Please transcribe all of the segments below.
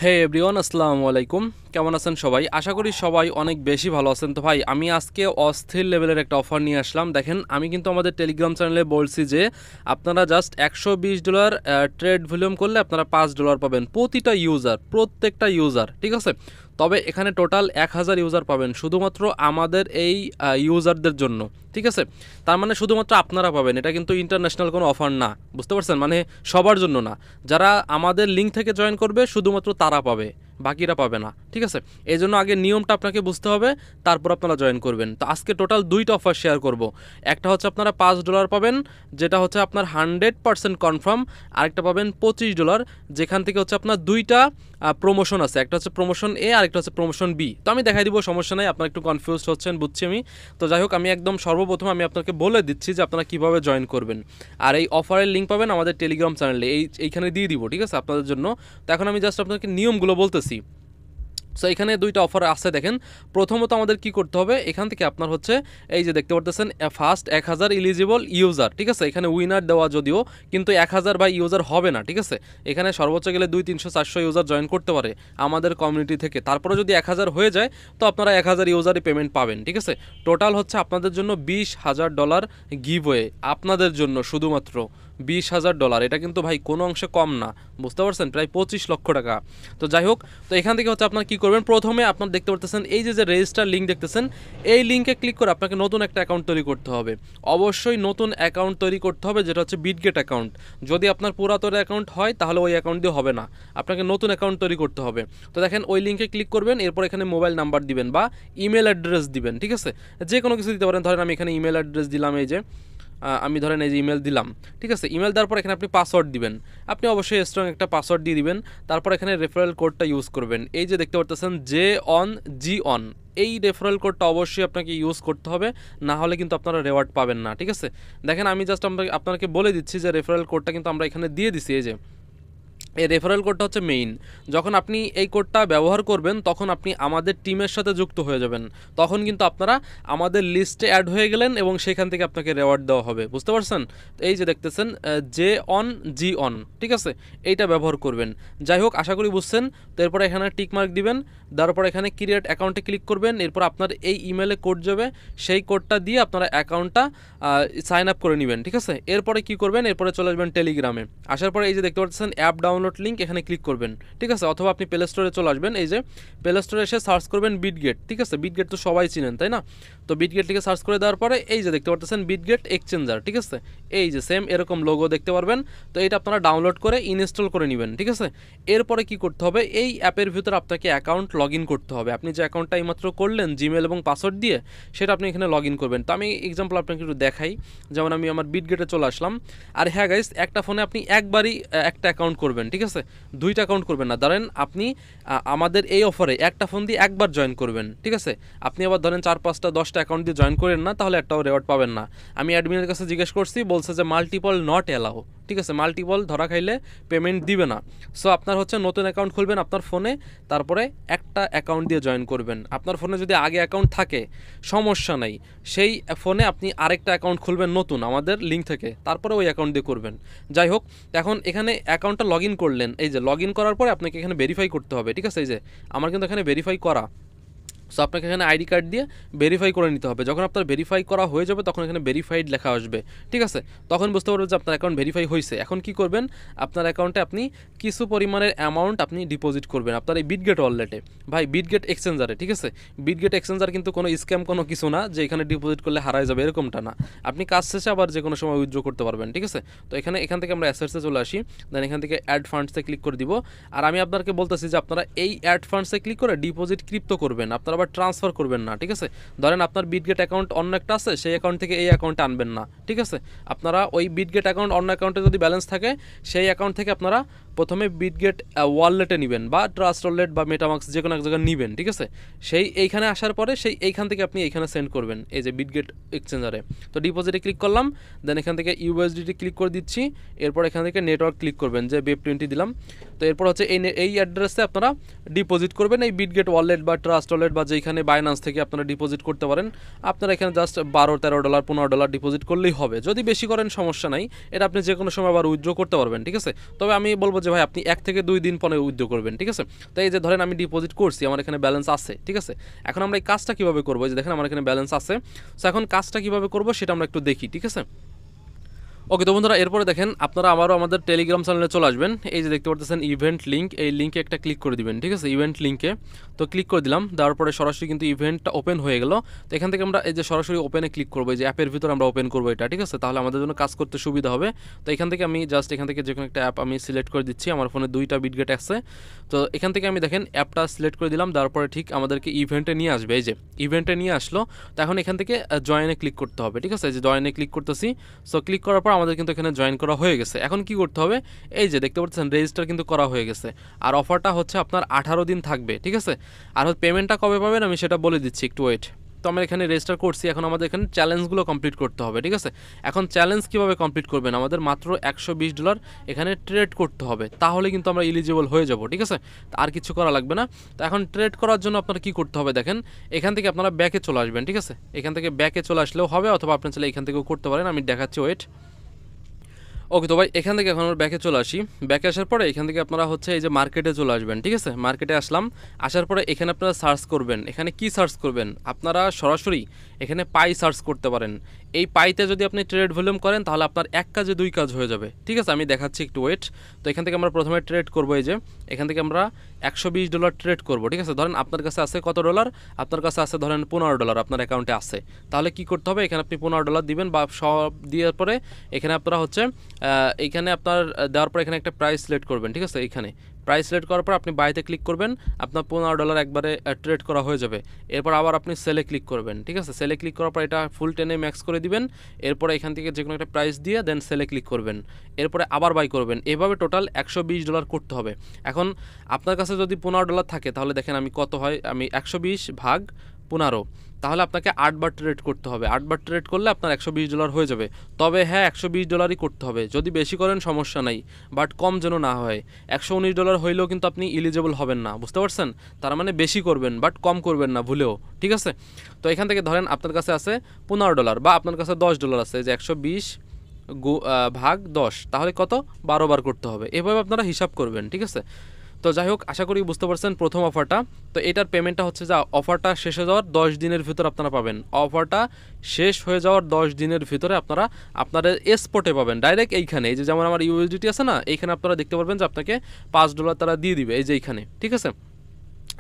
হে everyone, আসসালামু আলাইকুম। কেমন আছেন সবাই? আশা করি সবাই অনেক বেশি ভালো আছেন। তো ভাই, আমি আজকে অস্থির লেভেলের একটা অফার নিয়ে আসলাম। দেখেন, আমি কিন্তু আমাদের টেলিগ্রাম চ্যানেলে বলছি যে আপনারা জাস্ট $120 ট্রেড ভলিউম করলে আপনারা $5 পাবেন প্রতিটা ইউজার, প্রত্যেকটা ইউজার, ঠিক আছে? তবে এখানে টোটাল 1000 ইউজার পাবেন শুধুমাত্র আমাদের এই ইউজারদের জন্য, ঠিক আছে? তার মানে শুধুমাত্র আপনারা পাবেন, এটা কিন্তু ইন্টারন্যাশনাল কোনো অফার না, বুঝতে পারছেন? মানে সবার জন্য না, যারা আমাদের লিঙ্ক থেকে জয়েন করবে শুধুমাত্র তারা পাবে, বাকিরা পাবে না, ঠিক আছে? এই জন্য আগে নিয়মটা আপনাকে বুঝতে হবে, তারপর আপনারা জয়েন করবেন। তো আজকে টোটাল দুইটা অফার শেয়ার করব। একটা হচ্ছে আপনারা $5 পাবেন, যেটা হচ্ছে আপনার 100% কনফার্ম। আরেকটা পাবেন $25, যেখান থেকে হচ্ছে আপনার দুইটা প্রমোশন আছে, একটা হচ্ছে প্রমোশন এ আর একটা হচ্ছে প্রমোশন বি। তো আমি দেখাই দিব, সমস্যা নাই, আপনারা একটু কনফিউজড হচ্ছেন বুঝছি আমি। তো যাই হোক, আমি একদম সর্বপ্রথম আমি আপনাকে বলে দিচ্ছি যে আপনারা কীভাবে জয়েন করবেন। আর এই অফারের লিঙ্ক পাবেন আমাদের টেলিগ্রাম চ্যানেলে, এইখানে দিয়ে দিব, ঠিক আছে, আপনাদের জন্য। তো এখন আমি জাস্ট আপনাকে নিয়মগুলো বলতেছি। সো এখানে দুইটা অফার আছে, দেখেন। প্রথমত আমাদের কি করতে হবে, এখান থেকে আপনার হচ্ছে এই যে দেখতে পারতেছেন ফার্স্ট 1000 ইলিজিবল ইউজার, ঠিক আছে? এখানে উইনার দেওয়া যদিও, কিন্তু 1000 বা ইউজার হবে না, ঠিক আছে? এখানে সর্বোচ্চ গেলে 200, 300, 400 ইউজার জয়েন করতে পারে আমাদের কমিউনিটি থেকে। তারপরে যদি 1000 হয়ে যায়, তো আপনারা 1000 ইউজারই পেমেন্ট পাবেন, ঠিক আছে? টোটাল হচ্ছে আপনাদের জন্য $20,000 গিভওয়ে, আপনাদের জন্য শুধুমাত্র $20,000। এটা কিন্তু ভাই কোনো অংশে কম না, বুঝতে পারছেন? প্রায় 25 লক্ষ টাকা। তো যাই হোক, তো এখান থেকে হচ্ছে আপনার কী করবেন, প্রথমে আপনার দেখতে পারতেছেন এই যে রেজিস্টার লিঙ্ক দেখতেছেন, এই লিঙ্কে ক্লিক করে আপনাকে নতুন একটা অ্যাকাউন্ট তৈরি করতে হবে। অবশ্যই নতুন অ্যাকাউন্ট তৈরি করতে হবে, যেটা হচ্ছে বিটগেট অ্যাকাউন্ট। যদি আপনার পুরাতন অ্যাকাউন্ট হয় তাহলে ওই অ্যাকাউন্ট দিয়ে হবে না, আপনাকে নতুন অ্যাকাউন্ট তৈরি করতে হবে। তো দেখেন, ওই লিঙ্কে ক্লিক করবেন, এরপর এখানে মোবাইল নাম্বার দিবেন বা ইমেল অ্যাড্রেস দিবেন, ঠিক আছে? যে কোনো কিছু দিতে পারেন। ধরেন আমি এখানে ইমেল অ্যাড্রেস দিলাম, এই যে আমি ধরেন এই যে ইমেল দিলাম, ঠিক আছে? ইমেল দেওয়ার পর এখানে আপনি পাসওয়ার্ড দিবেন, আপনি অবশ্যই স্ট্রং একটা পাসওয়ার্ড দিয়ে দিবেন। তারপর এখানে রেফারেল কোডটা ইউজ করবেন, এই যে দেখতে পারতেছেন JON, এই রেফারেল কোডটা অবশ্যই আপনাকে ইউজ করতে হবে, না হলে কিন্তু আপনারা রেওয়ার্ড পাবেন না, ঠিক আছে? দেখেন, আমি জাস্ট আপনাকে বলে দিচ্ছি যে রেফারেল কোডটা কিন্তু আমরা এখানে দিয়ে দিছি। এই যে এই রেফারেল কোডটা হচ্ছে মেইন। যখন আপনি এই কোডটা ব্যবহার করবেন, তখন আপনি আমাদের টিমের সাথে যুক্ত হয়ে যাবেন, তখন কিন্তু আপনারা আমাদের লিস্টে অ্যাড হয়ে গেলেন এবং সেখান থেকে আপনাকে রেওয়ার্ড দেওয়া হবে, বুঝতে পারছেন? তো এই যে দেখতেছেন JON, ঠিক আছে? এইটা ব্যবহার করবেন। যাই হোক, আশা করি বুঝছেন। তো এরপর এখানে টিকমার্ক দিবেন, দেওয়ার পর এখানে ক্রিয়েট অ্যাকাউন্টে ক্লিক করবেন। এরপর আপনার এই ইমেলে কোড যাবে, সেই কোডটা দিয়ে আপনারা অ্যাকাউন্টটা সাইন আপ করে নেবেন, ঠিক আছে? এরপরে কি করবেন, এরপরে চলে আসবেন টেলিগ্রামে। আসার পরে এই যে দেখতে পাচ্ছেন অ্যাপ ডাউনলোড লিঙ্ক, এখানে ক্লিক করবেন, ঠিক আছে? অথবা আপনি প্লে স্টোরে চলে আসবেন, এই যে প্লে স্টোরে এসে সার্চ করবেন বিটগেট, ঠিক আছে? বিটগেট তো সবাই চিনেন, তাই না? তো বিটগেট লিখে সার্চ করে দেওয়ার পরে এই যে দেখতে পাচ্ছেন বিটগেট এক্সচেঞ্জার, ঠিক আছে? এই যে সেম এরকম লোগো দেখতে পারবেন। তো এটা আপনারা ডাউনলোড করে ইনস্টল করে নেবেন, ঠিক আছে? এরপরে কি করতে হবে, এই অ্যাপের ভিতরে আপনাকে অ্যাকাউন্ট লগ ইন করতে হবে। আপনি যে অ্যাকাউন্টটা এইমাত্র করলেন জিমেল এবং পাসওয়ার্ড দিয়ে, সেটা আপনি এখানে লগ ইন করবেন। তো আমি এক্সাম্পল আপনাকে একটু দেখাই। যেমন আমি আমার বিটগেটে চলে আসলাম। আর হ্যাঁ গাইস, একটা ফোনে আপনি একবারই একটা অ্যাকাউন্ট করবেন, ঠিক আছে? দুইটা অ্যাকাউন্ট করবেন না। ধরেন আপনি আমাদের এই অফারে একটা ফোন দিয়ে একবার জয়েন করবেন, ঠিক আছে? আপনি আবার ধরেন 4, 5টা 10টা অ্যাকাউন্ট দিয়ে জয়েন করেন না, তাহলে একটাও রেওয়ার্ড পাবেন না। আমি অ্যাডমিনের কাছে জিজ্ঞেস করছি, বলছে যে মাল্টিপল নট অ্যালাউ, ঠিক আছে? মাল্টিপল ধরা খাইলে পেমেন্ট দিবে না। সো আপনার হচ্ছে নতুন অ্যাকাউন্ট খুলবেন আপনার ফোনে, তারপরে একটা অ্যাকাউন্ট দিয়ে জয়েন করবেন। আপনার ফোনে যদি আগে অ্যাকাউন্ট থাকে সমস্যা নাই, সেই ফোনে আপনি আরেকটা অ্যাকাউন্ট খুলবেন নতুন আমাদের লিঙ্ক থেকে, তারপরে ওই অ্যাকাউন্ট দিয়ে করবেন। যাই হোক, এখন এখানে অ্যাকাউন্টটা লগ ইন করলেন, এই যে লগ ইন করার পরে আপনাকে এখানে ভেরিফাই করতে হবে, ঠিক আছে? এই যে আমার কিন্তু এখানে ভেরিফাই করা। সো আপনাকে এখানে আইডি কার্ড দিয়ে ভেরিফাই করে নিতে হবে। যখন আপনার ভেরিফাই করা হয়ে যাবে, তখন এখানে ভেরিফাইড লেখা আসবে, ঠিক আছে? তখন বুঝতে পারবেন যে আপনার অ্যাকাউন্ট ভেরিফাই হয়েছে। এখন কি করবেন, আপনার অ্যাকাউন্টে আপনি কিছু পরিমাণের অ্যামাউন্ট আপনি ডিপোজিট করবেন আপনার এই বিটগেট ওয়ালেটে, ভাই বিটগেট এক্সচেঞ্জারে, ঠিক আছে? বিটগেট এক্সচেঞ্জার কিন্তু কোনো স্ক্যাম কোনো কিছু না যে এখানে ডিপোজিট করলে হারায় যাবে, এরকমটা না। আপনি কাজ শেষে আবার যে কোনো সময় উইথড্র করতে পারবেন, ঠিক আছে? তো এখান থেকে আমরা অ্যাসেটসে চলে আসি, দেন এখান থেকে অ্যাড ফান্ডসে ক্লিক করে দিব। আর আমি আপনাকে বলতেছি যে আপনারা এই অ্যাড ফান্ডসে ক্লিক করে ডিপোজিট ক্রিপ্টো করবেন, আপনারা আবার ট্রান্সফার করবেন না, ঠিক আছে? ধরেন আপনার বিটগেট অ্যাকাউন্ট অন্য একটা আছে, সেই অ্যাকাউন্ট থেকে এই অ্যাকাউন্টে আনবেন না, ঠিক আছে? আপনারা ওই বিটগেট অ্যাকাউন্ট অন্য অ্যাকাউন্টে যদি ব্যালেন্স থাকে, সেই অ্যাকাউন্ট থেকে আপনারা প্রথমে বিটগেট ওয়ালেটে নেবেন বা ট্রাস্ট ওয়ালেট বা মেটামাক্স যে কোনো এক জায়গায় নেবেন, ঠিক আছে? সেই এইখানে আসার পরে এইখান থেকে আপনি এইখানে সেন্ড করবেন, এই যে বিটগেট এক্সচেঞ্জারে। তো ডিপোজিটে ক্লিক করলাম, দেন এখান থেকে ইউএসডিটি ক্লিক করে দিচ্ছি। এরপর এখান থেকে নেটওয়ার্ক ক্লিক করবেন, যে BEP20 দিলাম। তো এরপর হচ্ছে এই অ্যাড্রেসে আপনারা ডিপোজিট করবেন এই বিটগেট ওয়ালেট বা ট্রাস্ট ওয়ালেট বা যেখানে বাইনান্স থেকে আপনারা ডিপোজিট করতে পারেন। আপনারা এখানে জাস্ট $12, $13, $15 ডিপোজিট করলেই হবে। যদি বেশি করেন সমস্যা নাই, এটা আপনি যে কোনো সময় আবার উইথড্র করতে পারবেন, ঠিক আছে? তবে আমি বলবো যে যে ভাই আপনি 1 থেকে 2 দিন পরে উইথড্র করবেন, ঠিক আছে। তো এই যে ধরেন আমি ডিপোজিট করছি, আমার এখানে ব্যালেন্স আছে, ঠিক আছে। এখন আমরা এই কাজটা কীভাবে করবো, যে দেখেন আমার এখানে ব্যালেন্স আছে। সো এখন কাজটা কীভাবে করবো সেটা আমরা একটু দেখি, ঠিক আছে। ওকে, তো বন্ধুরা এরপরে দেখেন আপনারা আবারও আমাদের টেলিগ্রাম চ্যানেলে চলে আসবেন। এই যে দেখতে পাচ্ছেন ইভেন্ট লিঙ্ক, এই লিঙ্কে একটা ক্লিক করে দিবেন, ঠিক আছে। ইভেন্ট লিঙ্কে তো ক্লিক করে দিলাম, দেওয়ার পরে সরাসরি কিন্তু ইভেন্টটা ওপেন হয়ে গেল। তো এখান থেকে আমরা এই যে সরাসরি ওপেনে ক্লিক করবো, এই যে অ্যাপের ভিতরে আমরা ওপেন করবো এটা, ঠিক আছে। তাহলে আমাদের জন্য কাজ করতে সুবিধা হবে। তো এখান থেকে আমি জাস্ট এখান থেকে যে কোনো একটা অ্যাপ আমি সিলেক্ট করে দিচ্ছি, আমার ফোনে 2টা বিটগেট আছে। তো এখান থেকে আমি দেখেন অ্যাপটা সিলেক্ট করে দিলাম, দেওয়ার পরে ঠিক আমাদেরকে ইভেন্টে নিয়ে আসবে, এই যে ইভেন্টে নিয়ে আসলো। তো এখন এখান থেকে জয়েনে ক্লিক করতে হবে, ঠিক আছে। এই যে জয়েনে ক্লিক করতেছি। সো ক্লিক করার পর আমাদের কিন্তু এখানে জয়েন করা হয়ে গেছে। এখন কি করতে হবে, এই যে দেখতে পাচ্ছেন রেজিস্টার কিন্তু করা হয়ে গেছে। আর অফারটা হচ্ছে আপনার 18 দিন থাকবে, ঠিক আছে। আর পেমেন্টটা কবে পাবেন আমি সেটা বলে দিচ্ছি, একটু ওয়েট। তো আমরা এখানে রেজিস্টার করছি, এখন আমাদের এখানে চ্যালেঞ্জগুলো কমপ্লিট করতে হবে, ঠিক আছে। এখন চ্যালেঞ্জ কীভাবে কমপ্লিট করবেন, আমাদের মাত্র $120 এখানে ট্রেড করতে হবে, তাহলে কিন্তু আমরা এলিজিবল হয়ে যাব, ঠিক আছে। আর কিছু করা লাগবে না। তো এখন ট্রেড করার জন্য আপনারা কী করতে হবে দেখেন, এখান থেকে আপনারা ব্যাকে চলে আসবেন, ঠিক আছে। এখান থেকে ব্যাকে চলে আসলেও হবে, অথবা আপনি চাইলে এখান থেকেও করতে পারেন, আমি দেখাচ্ছি, ওয়েট। ওকে, তো ভাই এখান থেকে এখন আমরা ব্যাকে চলে আসি। ব্যাকে আসার পরে এখান থেকে আপনারা হচ্ছে এই যে মার্কেটে চলে আসবেন, ঠিক আছে। মার্কেটে আসলাম, আসার পরে এখানে আপনারা সার্চ করবেন। এখানে কি সার্চ করবেন, আপনারা সরাসরি এখানে পাই সার্চ করতে পারেন। এই পাইতে যদি আপনি ট্রেড ভলিউম করেন তাহলে আপনার এক কাজে 2 কাজ হয়ে যাবে, ঠিক আছে। আমি দেখাচ্ছি, একটু ওয়েট। তো এখান থেকে আমরা প্রথমে ট্রেড করবো, এই যে এখান থেকে আমরা $120 ট্রেড করবো, ঠিক আছে। ধরেন আপনার কাছে আছে কত ডলার, আপনার কাছে আছে ধরেন $15 আপনার অ্যাকাউন্টে আছে। তাহলে কি করতে হবে, এখানে আপনি $15 দিবেন, বা সব দেওয়ার পরে এখানে আপনারা হচ্ছে এইখানে আপনার দেওয়ার পর এখানে একটা প্রাইস সিলেক্ট করবেন, ঠিক আছে। এইখানে প্রাইস সিলেক্ট করার পর আপনি বাইতে ক্লিক করবেন, আপনার $15 একবারে ট্রেড করা হয়ে যাবে। এরপর আবার আপনি সেলে ক্লিক করবেন, ঠিক আছে। সেলে ক্লিক করার পর এটা ফুল টেনে ম্যাক্স করে দিবেন। এরপরে এখান থেকে যে কোনো একটা প্রাইস দিয়ে দেন সেলে ক্লিক করবেন, এরপরে আবার বাই করবেন। এভাবে টোটাল $120 করতে হবে। এখন আপনার কাছে যদি $15 থাকে তাহলে দেখেন আমি কত হয়, আমি 120 ভাগ 15, তাহলে আপনাকে 8 বার ট্রেড করতে হবে। 8 বার ট্রেড করলে আপনার $120 হয়ে যাবে। তবে হ্যাঁ, $120 করতে হবে। যদি বেশি করেন সমস্যা নাই, বাট কম যেন না হয়। $119 হইলেও কিন্তু আপনি এলিজিবল হবেন না, বুঝতে পারছেন। তার মানে বেশি করবেন বাট কম করবেন না ভুলেও, ঠিক আছে। তো এখান থেকে ধরেন আপনার কাছে আছে $15, বা আপনার কাছে $10 আছে, যে 120 ভাগ 10, তাহলে কত, 12 বার করতে হবে। এভাবে আপনারা হিসাব করবেন, ঠিক আছে। তো যাই হোক, আশা করি বুঝতে পারছেন প্রথম অফারটা। তো এটার পেমেন্টটা হচ্ছে যে অফারটা শেষ হয়ে যাওয়ার 10 দিনের ভিতর আপনারা পাবেন। অফারটা শেষ হয়ে যাওয়ার 10 দিনের ভিতরে আপনারা আপনাদের স্পটে পাবেন, ডাইরেক্ট এইখানে। এই যে যেমন আমার ইউএসডিটি আছে না, এইখানে আপনারা দেখতে পারবেন যে আপনাকে $5 তারা দিয়ে দিবে, এই যে এইখানে, ঠিক আছে।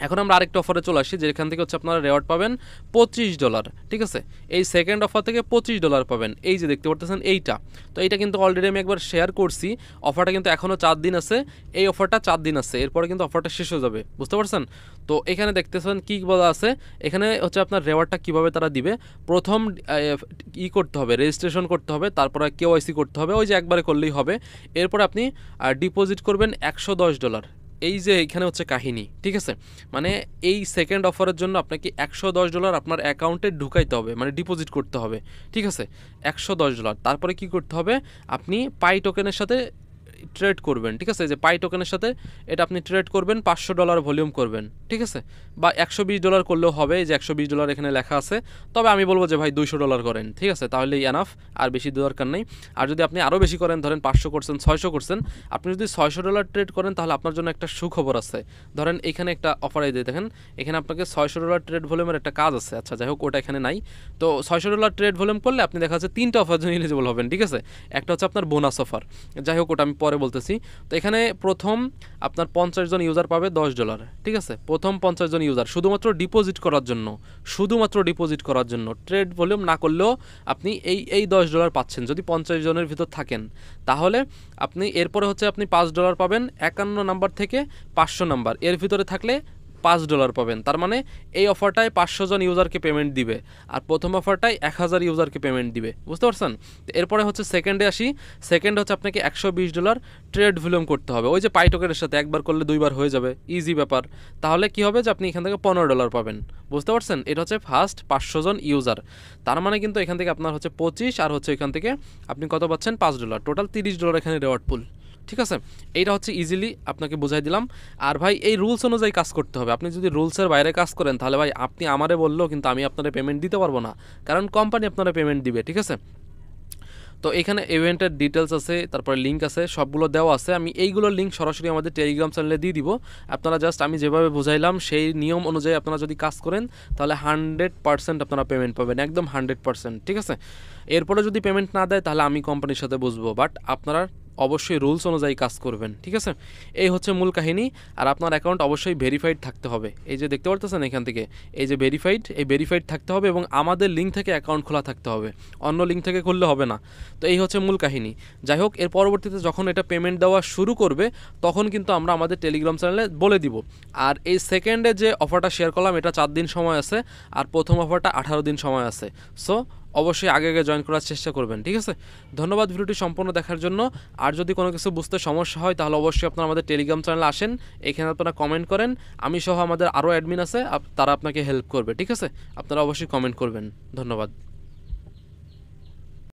এখন আমরা আরেকটা অফারে চলে আসি, যেখান থেকে হচ্ছে আপনারা রেওয়ার্ড পাবেন $25, ঠিক আছে। এই সেকেন্ড অফার থেকে $25 পাবেন, এই যে দেখতে পারতেছেন এইটা। তো এইটা কিন্তু অলরেডি আমি একবার শেয়ার করছি। অফারটা কিন্তু এখনও 4 দিন আছে, এই অফারটা 4 দিন আছে, এরপরে কিন্তু অফারটা শেষ হয়ে যাবে, বুঝতে পারছেন। তো এখানে দেখতেছেন কী বলা আছে, এখানে হচ্ছে আপনার রেওয়ার্ডটা কীভাবে তারা দিবে। প্রথম করতে হবে, রেজিস্ট্রেশন করতে হবে, তারপরে KYC করতে হবে, ওই যে একবারে করলেই হবে। এরপরে আপনি ডিপোজিট করবেন $110। এই যে এখানে হচ্ছে কাহিনী, ঠিক আছে। মানে এই সেকেন্ড অফারের জন্য আপনাকে $110 আপনার অ্যাকাউন্টে ঢুকাইতে হবে, মানে ডিপোজিট করতে হবে, ঠিক আছে। $110। তারপরে কি করতে হবে, আপনি পাই টোকেনের সাথে ট্রেড করবেন, ঠিক আছে। যে পাই টোকেনের সাথে এটা আপনি ট্রেড করবেন, $500 ভলিউম করবেন, ঠিক আছে। বা $120 করলেও হবে, যে $120 এখানে লেখা আছে। তবে আমি বলবো যে ভাই $200 করেন, ঠিক আছে, তাহলেই এনাফ, আর বেশি দরকার নেই। আর যদি আপনি আরও বেশি করেন, ধরেন 500 করছেন, 600 করছেন, আপনি যদি $600 ট্রেড করেন তাহলে আপনার জন্য একটা সুখবর আছে। ধরেন এখানে একটা অফার দিয়ে দেখেন, এখানে আপনাকে $600 ট্রেড ভলিউমের একটা কাজ আছে। আচ্ছা যাই হোক, ওটা এখানে নাই। তো $600 ট্রেড ভলিউম করলে আপনি দেখা যাচ্ছে 3টা অফার জন্য এলিজিবল হবেন, ঠিক আছে। একটা হচ্ছে আপনার বোনাস অফার, যাই হোক ওটা আমি পরে বলতেছি। তো এখানে প্রথম আপনার 50 জন ইউজার পাবে $10, ঠিক আছে। প্রথম 50 জন ইউজার শুধুমাত্র ডিপোজিট করার জন্য, শুধুমাত্র ডিপোজিট করার জন্য, ট্রেড ভলিউম না করলেও আপনি এই $10 পাচ্ছেন যদি 50 জনের ভিতর থাকেন। তাহলে আপনি এরপরে হচ্ছে আপনি $5 পাবেন 51 নাম্বার থেকে 500 নাম্বার, এর ভিতরে থাকলে $5 পাবেন। তার মানে এই অফারটায় 500 জন ইউজারকে পেমেন্ট দিবে, আর প্রথম অফারটায় 1000 ইউজারকে পেমেন্ট দিবে, বুঝতে পারছেন। এরপরে হচ্ছে সেকেন্ডে আসি। সেকেন্ড হচ্ছে আপনাকে $120 ট্রেড ভলিউম করতে হবে, ওই যে পাই টোকেনের সাথে একবার করলে 2 বার হয়ে যাবে, ইজি ব্যাপার। তাহলে কি হবে যে আপনি এখান থেকে $15 পাবেন, বুঝতে পারছেন। এটা হচ্ছে ফার্স্ট 500 জন ইউজার। তার মানে কিন্তু এখান থেকে আপনার হচ্ছে 25, আর হচ্ছে এখান থেকে আপনি কত পাচ্ছেন, $5, টোটাল $30 এখানে রেওয়ার্ড পুল, ঠিক আছে। এইটা হচ্ছে ইজিলি আপনাকে বোঝাই দিলাম। আর ভাই এই রুলস অনুযায়ী কাজ করতে হবে। আপনি যদি রুলসের বাইরে কাজ করেন তাহলে ভাই আপনি আমারে বললেও কিন্তু আমি আপনার পেমেন্ট দিতে পারবো না, কারণ কোম্পানি আপনারা পেমেন্ট দিবে, ঠিক আছে। তো এখানে ইভেন্টের ডিটেলস আছে, তারপরে লিঙ্ক আছে, সবগুলো দেওয়া আছে। আমি এইগুলোর লিঙ্ক সরাসরি আমাদের টেলিগ্রাম চ্যানেলে দিয়ে দিব। আপনারা জাস্ট আমি যেভাবে বুঝাইলাম সেই নিয়ম অনুযায়ী আপনারা যদি কাজ করেন তাহলে 100% আপনারা পেমেন্ট পাবেন, একদম 100%, ঠিক আছে। এরপরে যদি পেমেন্ট না দেয় তাহলে আমি কোম্পানির সাথে বুঝবো, বাট আপনারা অবশ্যই রুলস অনুযায়ী কাজ করবেন, ঠিক আছে। এই হচ্ছে মূল কাহিনী। আর আপনার অ্যাকাউন্ট অবশ্যই ভেরিফাইড থাকতে হবে। এই যে দেখতে পারতেছেন এখান থেকে এই যে ভেরিফাইড, এই ভেরিফাইড থাকতে হবে এবং আমাদের লিঙ্ক থেকে অ্যাকাউন্ট খোলা থাকতে হবে, অন্য লিঙ্ক থেকে খুললে হবে না। তো এই হচ্ছে মূল কাহিনী। যাই হোক, এর পরবর্তীতে যখন এটা পেমেন্ট দেওয়া শুরু করবে তখন কিন্তু আমরা আমাদের টেলিগ্রাম চ্যানেলে বলে দিব। আর এই সেকেন্ডে যে অফারটা শেয়ার করলাম এটা 4 দিন সময় আছে, আর প্রথম অফারটা 18 দিন সময় আছে। সো অবশ্যই আগে আগে জয়েন করার চেষ্টা করবেন, ঠিক আছে। ধন্যবাদ ভিডিওটি সম্পূর্ণ দেখার জন্য। আর যদি কোনো কিছু বুঝতে সমস্যা হয় তাহলে অবশ্যই আপনারা আমাদের টেলিগ্রাম চ্যানেলে আসেন, এখানে আপনারা কমেন্ট করেন, আমি সহ আমাদের আরও অ্যাডমিন আছে তারা আপনাকে হেল্প করবে, ঠিক আছে। আপনারা অবশ্যই কমেন্ট করবেন। ধন্যবাদ।